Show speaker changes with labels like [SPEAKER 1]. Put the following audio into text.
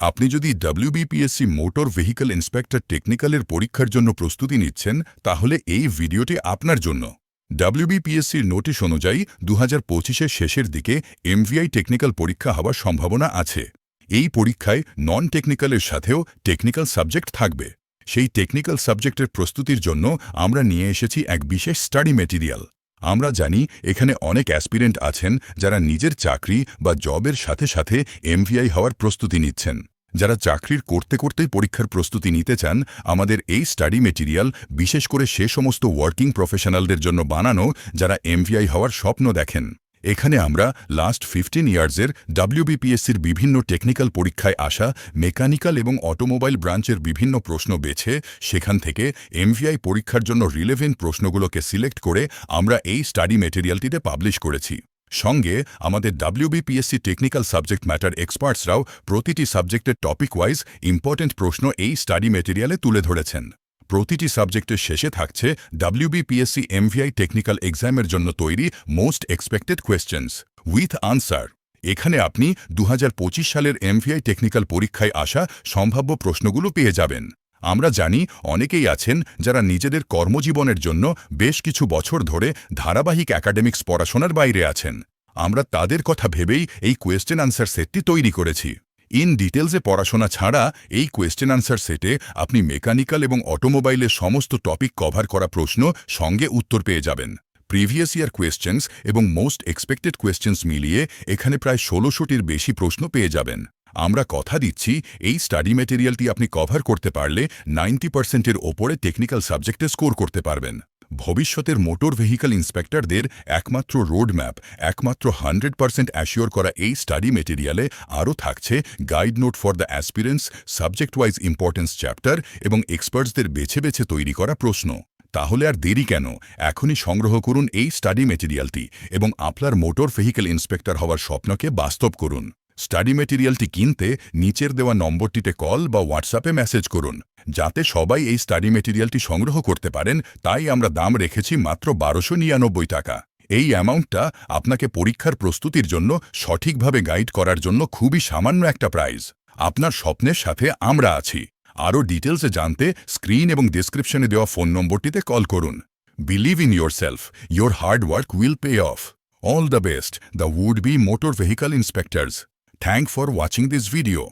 [SPEAKER 1] আপনি যদি WBPSC motor vehicle inspector টেকনিক্যালের পরীক্ষার জন্য প্রস্তুতি নিচ্ছেন তাহলে এই ভিডিওটি আপনার জন্য। ডব্লিউবিপিএসসির নোটিশ অনুযায়ী 2025-এর শেষের দিকে এমভিআই টেকনিক্যাল পরীক্ষা হওয়ার সম্ভাবনা আছে। এই পরীক্ষায় নন টেকনিক্যালের সাথেও টেকনিক্যাল সাবজেক্ট থাকবে। সেই টেকনিক্যাল সাবজেক্টের প্রস্তুতির জন্য আমরা নিয়ে এসেছি এক বিশেষ স্টাডি মেটেরিয়াল। আমরা জানি এখানে অনেক অ্যাসপিরেন্ট আছেন যারা নিজের চাকরি বা জবের সাথে সাথে এমভিআই হওয়ার প্রস্তুতি নিচ্ছেন। যারা চাকরির করতে করতেই পরীক্ষার প্রস্তুতি নিতে চান, আমাদের এই স্টাডি মেটেরিয়াল বিশেষ করে সে সমস্ত ওয়ার্কিং প্রফেশনালদের জন্য বানানো যারা এমভিআই হওয়ার স্বপ্ন দেখেন। এখানে আমরা লাস্ট 15 ইয়ার্সের ডব্লিউবিপিএসসির বিভিন্ন টেকনিক্যাল পরীক্ষায় আসা মেকানিক্যাল এবং অটোমোবাইল ব্রাঞ্চের বিভিন্ন প্রশ্ন বেছে সেখান থেকে এমভিআই পরীক্ষার জন্য রিলেভেন্ট প্রশ্নগুলোকে সিলেক্ট করে আমরা এই স্টাডি মেটেরিয়ালটিতে পাবলিশ করেছি। সঙ্গে আমাদের ডব্লিউবিপিএসসি টেকনিক্যাল সাবজেক্ট ম্যাটার এক্সপার্টসরাও প্রতিটি সাবজেক্টের টপিক ওয়াইজ ইম্পর্টেন্ট প্রশ্ন এই স্টাডি মেটেরিয়ালে তুলে ধরেছেন। প্রতিটি সাবজেক্টের শেষে থাকছে ডব্লিউবিপিএসসি এমভিআই টেকনিক্যাল এক্সামের জন্য তৈরি most expected questions with answer. এখানে আপনি 2025 সালের এমভিআই টেকনিক্যাল পরীক্ষায় আসা সম্ভাব্য প্রশ্নগুলো পেয়ে যাবেন। আমরা জানি অনেকেই আছেন যারা নিজেদের কর্মজীবনের জন্য বেশ কিছু বছর ধরে ধারাবাহিক একাডেমিক্স পড়াশোনার বাইরে আছেন। আমরা তাদের কথা ভেবেই এই কোয়েশ্চেন আনসার সেটটি তৈরি করেছি। ইন ডিটেলসে পড়াশোনা ছাড়া এই কোয়েশ্চেন আনসার সেটে আপনি মেকানিক্যাল এবং অটোমোবাইলের সমস্ত টপিক কভার করা প্রশ্ন সঙ্গে উত্তর পেয়ে যাবেন। প্রিভিয়াস ইয়ার কোয়েশ্চেন্স এবং মোস্ট এক্সপেক্টেড কোয়েশ্চেন্স মিলিয়ে এখানে প্রায় 1600টির বেশি প্রশ্ন পেয়ে যাবেন। আমরা কথা দিচ্ছি এই স্টাডি মেটেরিয়ালটি আপনি কভার করতে পারলে 90%-এর ওপরে টেকনিক্যাল সাবজেক্টে স্কোর করতে পারবেন। ভবিষ্যতের মোটর ভেহিকল ইন্সপেক্টরদের একমাত্র রোডম্যাপ, একমাত্র 100% অ্যাসিওর করা এই স্টাডি মেটেরিয়ালে আরও থাকছে guide note for the aspirants, subject wise importance chapter এবং এক্সপার্টসদের বেছে বেছে তৈরি করা প্রশ্ন। তাহলে আর দেরি কেন, এখনই সংগ্রহ করুন এই স্টাডি মেটেরিয়ালটি এবং আপনার মোটর ভেহিকল ইন্সপেক্টর হওয়ার স্বপ্নকে বাস্তব করুন। স্টাডি মেটেরিয়ালটি কিনতে নিচের দেওয়া নম্বরটিতে কল বা হোয়াটসঅ্যাপে মেসেজ করুন। যাতে সবাই এই স্টাডি মেটেরিয়ালটি সংগ্রহ করতে পারেন তাই আমরা দাম রেখেছি মাত্র 1299 টাকা। এই অ্যামাউন্টটা আপনাকে পরীক্ষার প্রস্তুতির জন্য সঠিকভাবে গাইড করার জন্য খুবই সামান্য একটা প্রাইজ। আপনার স্বপ্নের সাথে আমরা আছি। আরও ডিটেলসে জানতে স্ক্রিন এবং ডেসক্রিপশনে দেওয়া ফোন নম্বরটিতে কল করুন। Believe in yourself, your hard work will pay off. All the best, the would-be motor vehicle inspectors. Thanks for watching this video.